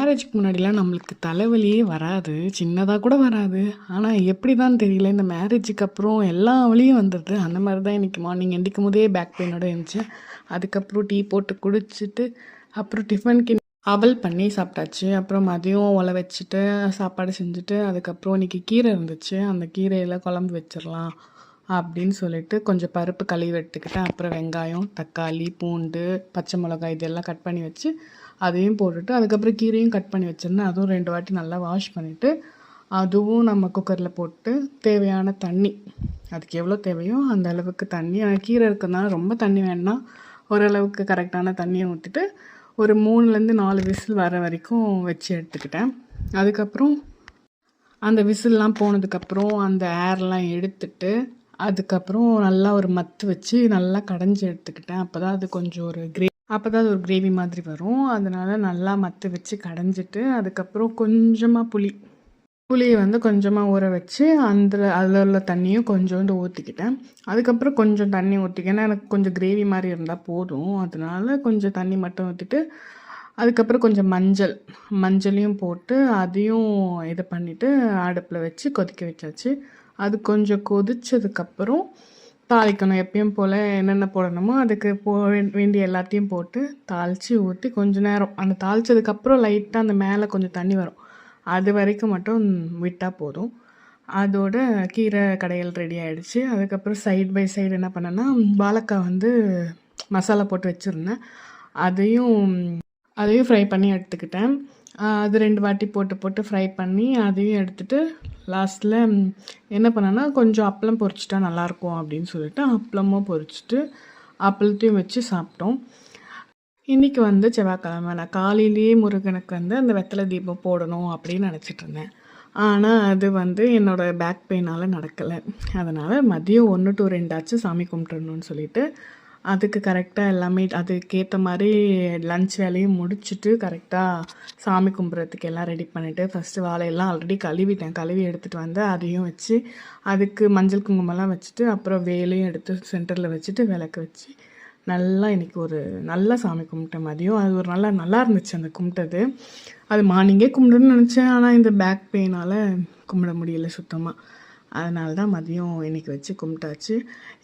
மேரேஜுக்கு முன்னாடிலாம் நம்மளுக்கு தலைவலியே வராது. சின்னதா கூட வராது. ஆனா எப்படி தான் தெரியல, இந்த மேரேஜுக்கு அப்புறம் எல்லா வலியும் வந்துடுது. அந்த மாரி தான் இன்னைக்கு மார்னிங் எந்திரிக்கும்போதே பேக் பெயினோட இருந்துச்சேன். அதுக்கப்புறம் டீ போட்டு குடிச்சிட்டு, அப்புறம் டிஃபனுக்கு அவல் பண்ணி சாப்பிட்டாச்சு. அப்புறம் மதியம் ஒல வச்சுட்டு, சாப்பாடு செஞ்சுட்டு, அதுக்கப்புறம் இன்னைக்கு கீரை இருந்துச்சு. அந்த கீரையில குழம்பு வச்சிரலாம் அப்படின்னு சொல்லிட்டு, கொஞ்சம் பருப்பு கழுவி எடுத்துக்கிட்டேன். அப்புறம் வெங்காயம், தக்காளி, பூண்டு, பச்சை மிளகாய் இதெல்லாம் கட் பண்ணி வச்சு, அதையும் போட்டுட்டு, அதுக்கப்புறம் கீரையும் கட் பண்ணி வச்சிருந்தேன். அதுவும் 2 வாட்டி நல்லா வாஷ் பண்ணிவிட்டு, அதுவும் நம்ம குக்கரில் போட்டு தேவையான தண்ணி, அதுக்கு எவ்வளோ தேவையோ அந்த அளவுக்கு தண்ணி, கீரை இருக்கிறதுனால ரொம்ப தண்ணி வேண்டாம், ஓரளவுக்கு கரெக்டான தண்ணியை ஊற்றிட்டு ஒரு 3லேருந்து 4 விசில் வர வரைக்கும் வச்சு எடுத்துக்கிட்டேன். அதுக்கப்புறம் அந்த விசில்லாம் போனதுக்கப்புறம் அந்த ஏர்லாம் எடுத்துட்டு, அதுக்கப்புறம் நல்லா ஒரு மத்து வச்சு நல்லா கடைஞ்சி எடுத்துக்கிட்டேன். அப்போ தான் அது கொஞ்சம் ஒரு கிரேவி மாதிரி வரும். அதனால நல்லா மத்து வச்சு கடைஞ்சிட்டு, அதுக்கப்புறம் கொஞ்சமாக புளியை வந்து கொஞ்சமாக ஊற வச்சு அதில் உள்ள தண்ணியும் கொஞ்சோண்டு ஊற்றிக்கிட்டேன். அதுக்கப்புறம் கொஞ்சம் தண்ணி ஊற்றிக்கிட்டேன். எனக்கு கொஞ்சம் கிரேவி மாதிரி இருந்தால் போதும். அதனால கொஞ்சம் தண்ணி மட்டும் ஊற்றிட்டு, அதுக்கப்புறம் கொஞ்சம் மஞ்சளையும் போட்டு அதையும் இது பண்ணிவிட்டு அடுப்பில் வச்சு கொதிக்க வச்சாச்சு. அது கொஞ்சம் கொதிச்சதுக்கப்புறம் தாளிக்கணும். எப்பயும் போல் என்னென்ன போடணுமோ அதுக்கு வேண்டிய எல்லாத்தையும் போட்டு தாளித்து ஊற்றி கொஞ்ச நேரம் அந்த தாளித்ததுக்கப்புறம் லைட்டாக அந்த மேலே கொஞ்சம் தண்ணி வரும், அது வரைக்கும் மட்டும் விட்டால் போதும். அதோட கீரை கடையல் ரெடி ஆகிடுச்சு. அதுக்கப்புறம் சைட் பை சைடு என்ன பண்ணேன்னா, வாழைக்காய் வந்து மசாலா போட்டு வச்சுருந்தேன். அதையும் ஃப்ரை பண்ணி எடுத்துக்கிட்டேன். அது 2 வாட்டி போட்டு ஃப்ரை பண்ணி அதையும் எடுத்துகிட்டு லாஸ்ட்டில் என்ன பண்ணேன்னா, கொஞ்சம் அப்பளம் பொரிச்சிட்டா நல்லாயிருக்கும் அப்படின்னு சொல்லிட்டு அப்பளமும் பொரிச்சிட்டு அப்பளத்தையும் வச்சு சாப்பிட்டோம். இன்றைக்கி வந்து செவ்வாய்க்கிழமை. நான் காலையிலேயே முருகனுக்கு வந்து அந்த வெத்தலை தீபம் போடணும் அப்படின்னு நினச்சிட்டு இருந்தேன். ஆனால் அது வந்து என்னோடய பேக் பெயினால் நடக்கலை. அதனால் மதியம் 1 to 2 ஆச்சு சாமி கும்பிட்டுறணும்னு சொல்லிட்டு, அதுக்கு கரெக்டாக எல்லாமே அதுக்கேற்ற மாதிரி லன்ச் வேலையும் முடிச்சுட்டு கரெக்டாக சாமி கும்பிட்றதுக்கு எல்லாம் ரெடி பண்ணிவிட்டு, ஃபஸ்ட்டு வாழையெல்லாம் ஆல்ரெடி கழுவி எடுத்துகிட்டு வந்து அதையும் வச்சு, அதுக்கு மஞ்சள் குங்குமம்லாம் வச்சுட்டு, அப்புறம் வேலையும் எடுத்து சென்டரில் வச்சுட்டு விளக்கு வச்சு நல்லா இன்றைக்கி ஒரு நல்லா சாமி கும்பிட்டேன் மதியம். அது ஒரு நல்லா இருந்துச்சு அந்த கும்பிட்டது. அது மார்னிங்கே கும்பிடணும்னு நினச்சேன். ஆனால் இந்த பேக் பெயினால் கும்பிட முடியல சுத்தமாக. அதனால தான் மதியம் இன்றைக்கி வச்சு கும்பிட்டாச்சு.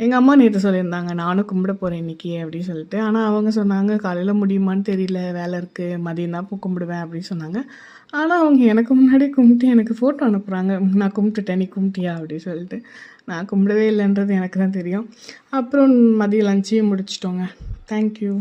எங்கள் அம்மா நேற்று சொல்லியிருந்தாங்க, நானும் கும்பிட போகிறேன் இன்றைக்கி அப்படின்னு சொல்லிட்டு. ஆனால் அவங்க சொன்னாங்க, காலையில் முடியுமான்னு தெரியல, வேலை இருக்குது, மதியம் தான் கும்பிடுவேன் அப்படின்னு சொன்னாங்க. ஆனால் அவங்க எனக்கு முன்னாடி கும்பிட்டு எனக்கு ஃபோட்டோ அனுப்புகிறாங்க, நான் கும்பிட்டுட்டேன், நீ கும்பிட்டியா அப்படின்னு சொல்லிட்டு. நான் கும்பிடவே இல்லைன்றது எனக்கு தான் தெரியும். அப்புறம் மதியம் லஞ்சையும் முடிச்சிட்டோங்க. தேங்க்யூ.